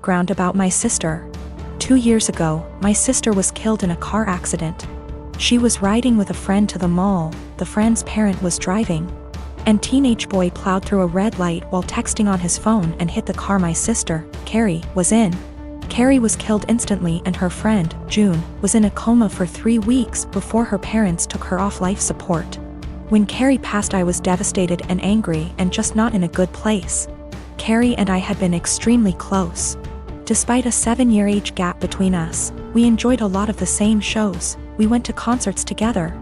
Background about my sister. 2 years ago, my sister was killed in a car accident. She was riding with a friend to the mall, the friend's parent was driving, and teenage boy plowed through a red light while texting on his phone and hit the car my sister, Carrie, was in. Carrie was killed instantly and her friend, June, was in a coma for 3 weeks before her parents took her off life support. When Carrie passed, I was devastated and angry and just not in a good place. Carrie and I had been extremely close. Despite a 7-year age gap between us, we enjoyed a lot of the same shows, we went to concerts together.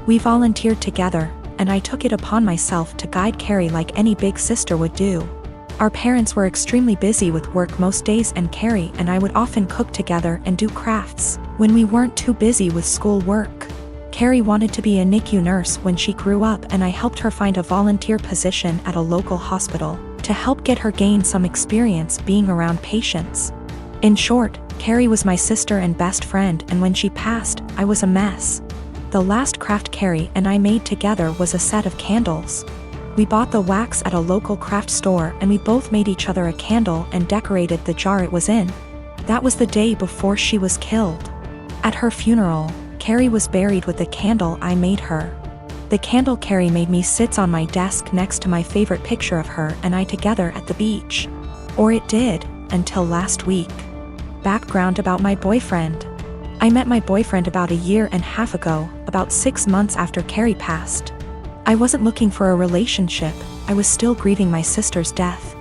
We volunteered together, and I took it upon myself to guide Carrie like any big sister would do. Our parents were extremely busy with work most days, and Carrie and I would often cook together and do crafts when we weren't too busy with school work. Carrie wanted to be a NICU nurse when she grew up, and I helped her find a volunteer position at a local hospital to help get her gain some experience being around patients. In short, Carrie was my sister and best friend, and when she passed, I was a mess. The last craft Carrie and I made together was a set of candles. We bought the wax at a local craft store and we both made each other a candle and decorated the jar it was in. That was the day before she was killed. At her funeral, Carrie was buried with the candle I made her. The candle Carrie made me sits on my desk next to my favorite picture of her and I together at the beach. Or it did, until last week. Background about my boyfriend. I met my boyfriend about 1.5 years ago, about 6 months after Carrie passed. I wasn't looking for a relationship, I was still grieving my sister's death.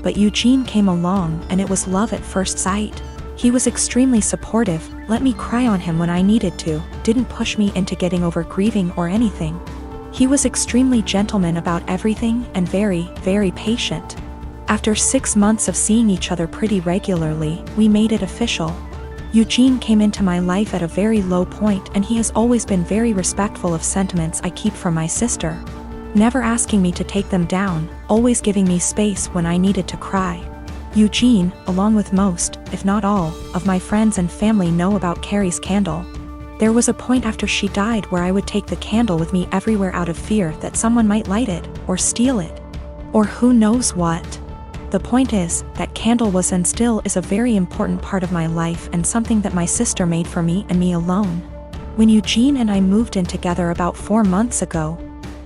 But Eugene came along and it was love at first sight. He was extremely supportive, let me cry on him when I needed to, didn't push me into getting over grieving or anything. He was extremely gentleman about everything and very, very patient. After 6 months of seeing each other pretty regularly, we made it official. Eugene came into my life at a very low point, and he has always been very respectful of sentiments I keep from my sister. Never asking me to take them down, always giving me space when I needed to cry. Eugene, along with most, if not all, of my friends and family know about Carrie's candle. There was a point after she died where I would take the candle with me everywhere out of fear that someone might light it, or steal it. Or who knows what. The point is, that candle was and still is a very important part of my life and something that my sister made for me and me alone. When Eugene and I moved in together about 4 months ago,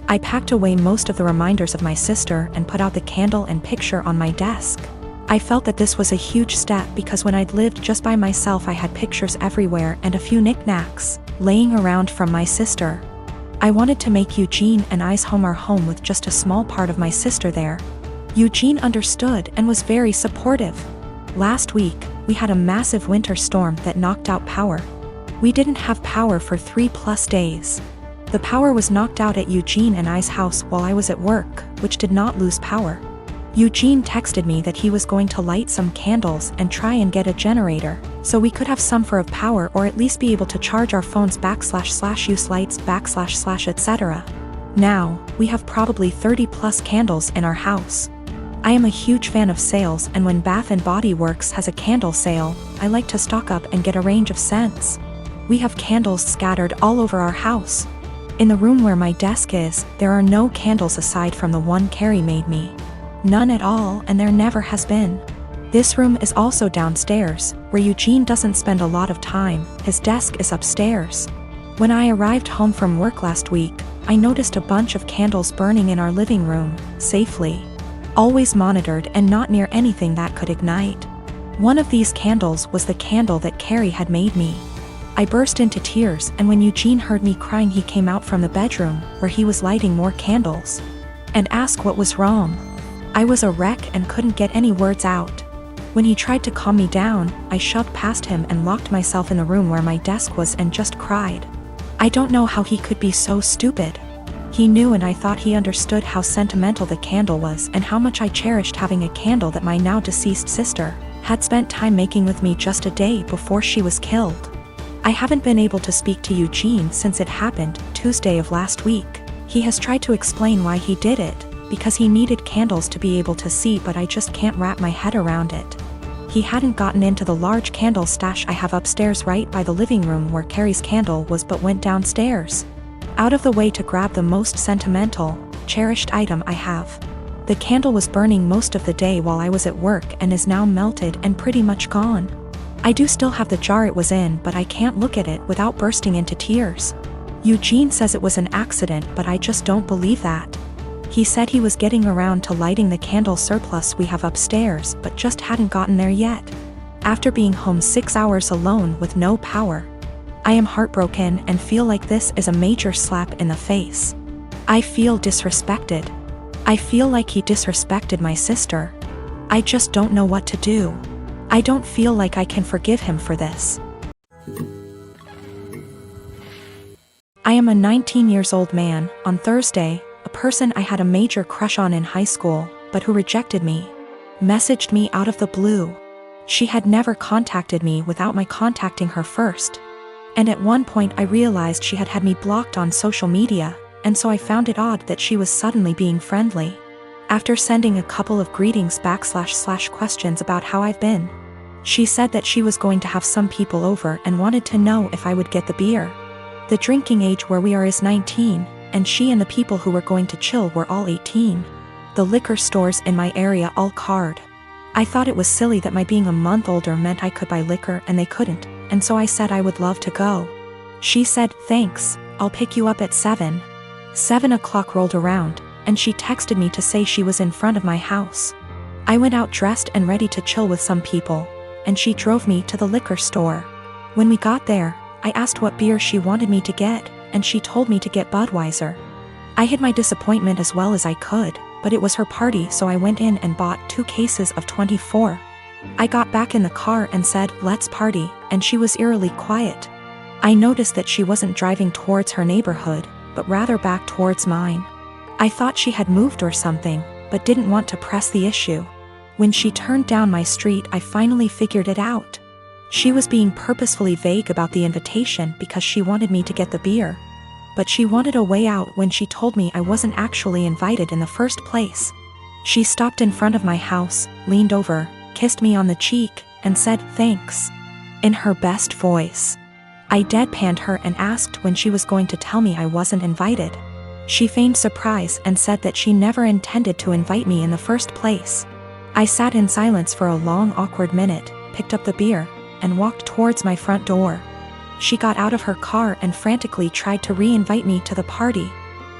I packed away most of the reminders of my sister and put out the candle and picture on my desk. I felt that this was a huge step because when I'd lived just by myself I had pictures everywhere and a few knickknacks laying around from my sister. I wanted to make Eugene and I's home our home with just a small part of my sister there. Eugene understood and was very supportive. Last week, we had a massive winter storm that knocked out power. We didn't have power for 3+ days. The power was knocked out at Eugene and I's house while I was at work, which did not lose power. Eugene texted me that he was going to light some candles and try and get a generator, so we could have some for of power or at least be able to charge our phones / use lights / etc. Now, we have probably 30+ candles in our house. I am a huge fan of sales, and when Bath & Body Works has a candle sale, I like to stock up and get a range of scents. We have candles scattered all over our house. In the room where my desk is, there are no candles aside from the one Carrie made me. None at all, and there never has been. This room is also downstairs, where Eugene doesn't spend a lot of time, his desk is upstairs. When I arrived home from work last week, I noticed a bunch of candles burning in our living room, safely. Always monitored and not near anything that could ignite. One of these candles was the candle that Carrie had made me. I burst into tears, and when Eugene heard me crying he came out from the bedroom, where he was lighting more candles, and asked what was wrong. I was a wreck and couldn't get any words out. When he tried to calm me down, I shoved past him and locked myself in the room where my desk was and just cried. I don't know how he could be so stupid. He knew, and I thought he understood how sentimental the candle was and how much I cherished having a candle that my now deceased sister had spent time making with me just a day before she was killed. I haven't been able to speak to Eugene since it happened, Tuesday of last week. He has tried to explain why he did it, because he needed candles to be able to see, but I just can't wrap my head around it. He hadn't gotten into the large candle stash I have upstairs right by the living room where Carrie's candle was, but went downstairs, out of the way to grab the most sentimental, cherished item I have. The candle was burning most of the day while I was at work and is now melted and pretty much gone. I do still have the jar it was in, but I can't look at it without bursting into tears. Eugene says it was an accident, but I just don't believe that. He said he was getting around to lighting the candle surplus we have upstairs, but just hadn't gotten there yet. After being home 6 hours alone with no power. I am heartbroken and feel like this is a major slap in the face. I feel disrespected. I feel like he disrespected my sister. I just don't know what to do. I don't feel like I can forgive him for this. I am a 19-year-old man. On Thursday, a person I had a major crush on in high school, but who rejected me, messaged me out of the blue. She had never contacted me without my contacting her first. And at one point I realized she had had me blocked on social media, and so I found it odd that she was suddenly being friendly. After sending a couple of greetings / questions about how I've been, she said that she was going to have some people over and wanted to know if I would get the beer. The drinking age where we are is 19, and she and the people who were going to chill were all 18. The liquor stores in my area all card. I thought it was silly that my being a month older meant I could buy liquor and they couldn't, and so I said I would love to go. She said, "Thanks, I'll pick you up at 7. 7 o'clock rolled around, and she texted me to say she was in front of my house. I went out dressed and ready to chill with some people, and she drove me to the liquor store. When we got there, I asked what beer she wanted me to get, and she told me to get Budweiser. I hid my disappointment as well as I could, but it was her party, so I went in and bought 2 cases of 24. I got back in the car and said, "Let's party," and she was eerily quiet. I noticed that she wasn't driving towards her neighborhood, but rather back towards mine. I thought she had moved or something, but didn't want to press the issue. When she turned down my street, I finally figured it out. She was being purposefully vague about the invitation because she wanted me to get the beer. But she wanted a way out when she told me I wasn't actually invited in the first place. She stopped in front of my house, leaned over, kissed me on the cheek, and said, "Thanks," in her best voice. I deadpanned her and asked when she was going to tell me I wasn't invited. She feigned surprise and said that she never intended to invite me in the first place. I sat in silence for a long, awkward minute, picked up the beer, and walked towards my front door. She got out of her car and frantically tried to re-invite me to the party,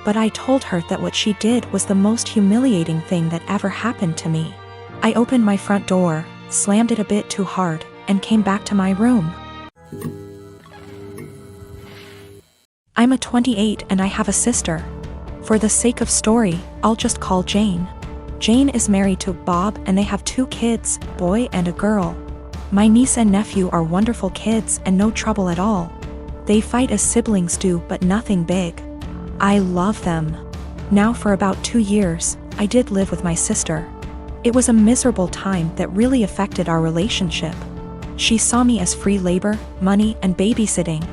but I told her that what she did was the most humiliating thing that ever happened to me. I opened my front door, slammed it a bit too hard, and came back to my room. I'm a 28 and I have a sister. For the sake of story, I'll just call Jane. Jane is married to Bob and they have 2 kids, boy and a girl. My niece and nephew are wonderful kids and no trouble at all. They fight as siblings do, but nothing big. I love them. Now for about 2 years, I did live with my sister. It was a miserable time that really affected our relationship. She saw me as free labor, money, and babysitting.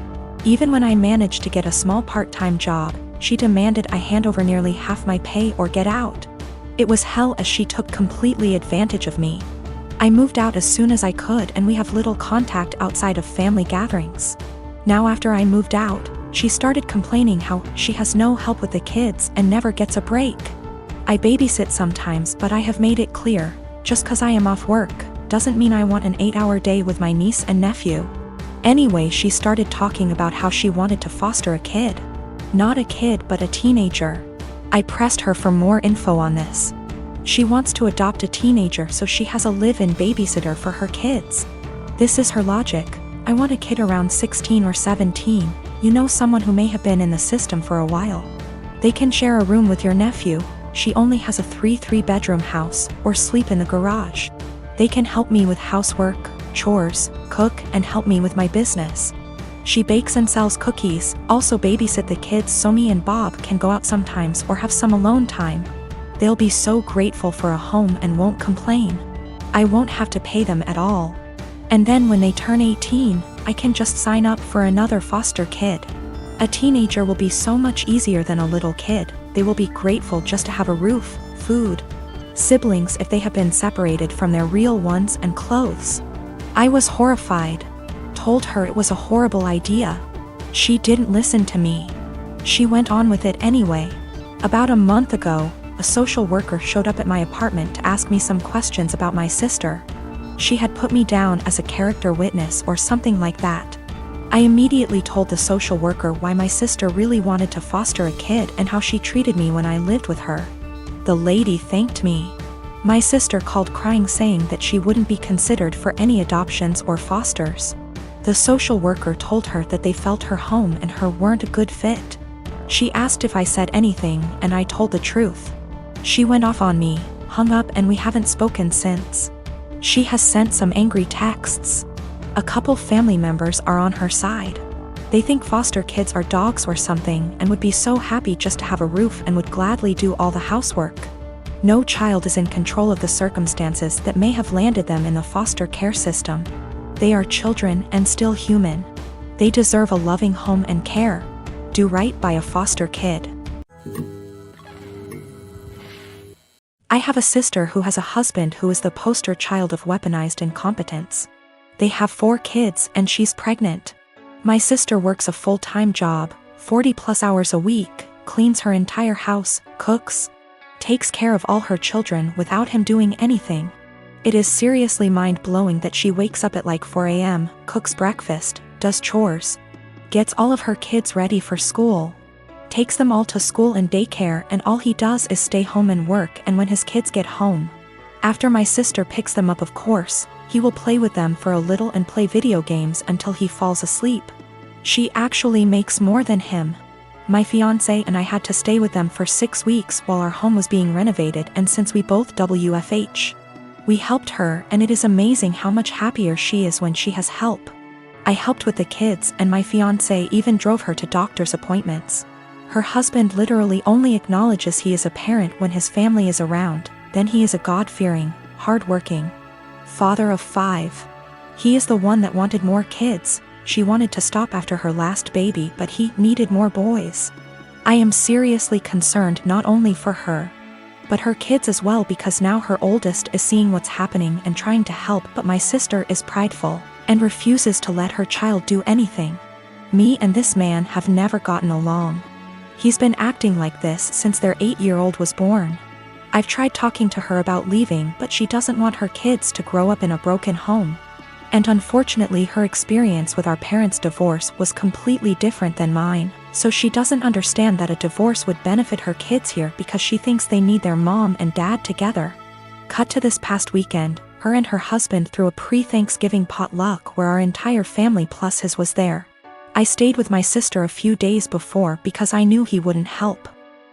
Even when I managed to get a small part-time job, she demanded I hand over nearly half my pay or get out. It was hell as she took completely advantage of me. I moved out as soon as I could and we have little contact outside of family gatherings. Now after I moved out, she started complaining how she has no help with the kids and never gets a break. I babysit sometimes, but I have made it clear, just 'cause I am off work, doesn't mean I want an 8-hour day with my niece and nephew. Anyway, she started talking about how she wanted to foster a kid. Not a kid, but a teenager. I pressed her for more info on this. She wants to adopt a teenager so she has a live-in babysitter for her kids. This is her logic. I want a kid around 16 or 17, you know, someone who may have been in the system for a while. They can share a room with your nephew. She only has a 3-bedroom house, or sleep in the garage. They can help me with housework, chores, cook, and help me with my business. She bakes and sells cookies, also babysit the kids so me and Bob can go out sometimes or have some alone time. They'll be so grateful for a home and won't complain. I won't have to pay them at all. And then when they turn 18, I can just sign up for another foster kid. A teenager will be so much easier than a little kid. They will be grateful just to have a roof, food, siblings if they have been separated from their real ones, and clothes. I was horrified. Told her it was a horrible idea. She didn't listen to me. She went on with it anyway. About a month ago, a social worker showed up at my apartment to ask me some questions about my sister. She had put me down as a character witness or something like that. I immediately told the social worker why my sister really wanted to foster a kid and how she treated me when I lived with her. The lady thanked me. My sister called crying, saying that she wouldn't be considered for any adoptions or fosters. The social worker told her that they felt her home and her weren't a good fit. She asked if I said anything, and I told the truth. She went off on me, hung up, and we haven't spoken since. She has sent some angry texts. A couple family members are on her side. They think foster kids are dogs or something and would be so happy just to have a roof and would gladly do all the housework. No child is in control of the circumstances that may have landed them in the foster care system. They are children and still human. They deserve a loving home and care. Do right by a foster kid. I have a sister who has a husband who is the poster child of weaponized incompetence. They have 4 kids and she's pregnant. My sister works a full-time job, 40+ hours a week, cleans her entire house, cooks, takes care of all her children without him doing anything. It is seriously mind-blowing that she wakes up at like 4 a.m., cooks breakfast, does chores, gets all of her kids ready for school, takes them all to school and daycare, and all he does is stay home and work. And when his kids get home, after my sister picks them up, of course, he will play with them for a little and play video games until he falls asleep. She actually makes more than him. My fiancé and I had to stay with them for 6 weeks while our home was being renovated, and since we both WFH, we helped her, and it is amazing how much happier she is when she has help. I helped with the kids, and my fiancé even drove her to doctor's appointments. Her husband literally only acknowledges he is a parent when his family is around, then he is a God-fearing, hard-working father of 5. He is the one that wanted more kids. She wanted to stop after her last baby, but he needed more boys. I am seriously concerned not only for her, but her kids as well, because now her oldest is seeing what's happening and trying to help, but my sister is prideful and refuses to let her child do anything. Me and this man have never gotten along. He's been acting like this since their 8-year-old was born. I've tried talking to her about leaving, but she doesn't want her kids to grow up in a broken home. And unfortunately, her experience with our parents' divorce was completely different than mine, so she doesn't understand that a divorce would benefit her kids here because she thinks they need their mom and dad together. Cut to this past weekend, her and her husband threw a pre-Thanksgiving potluck where our entire family plus his was there. I stayed with my sister a few days before because I knew he wouldn't help.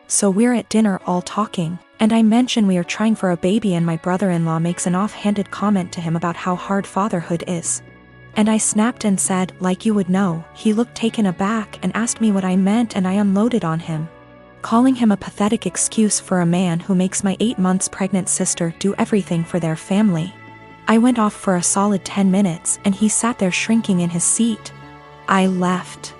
So we're at dinner all talking, and I mention we are trying for a baby, and my brother-in-law makes an offhanded comment to him about how hard fatherhood is. And I snapped and said, like you would know. He looked taken aback and asked me what I meant, and I unloaded on him, calling him a pathetic excuse for a man who makes my 8 months pregnant sister do everything for their family. I went off for a solid 10 minutes, and he sat there shrinking in his seat. I left.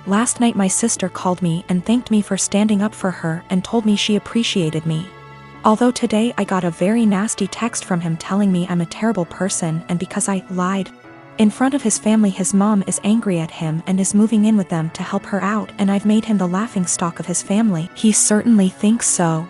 Last night my sister called me and thanked me for standing up for her and told me she appreciated me. Although today I got a very nasty text from him telling me I'm a terrible person, and because I lied in front of his family, his mom is angry at him and is moving in with them to help her out, and I've made him the laughingstock of his family. He certainly thinks so.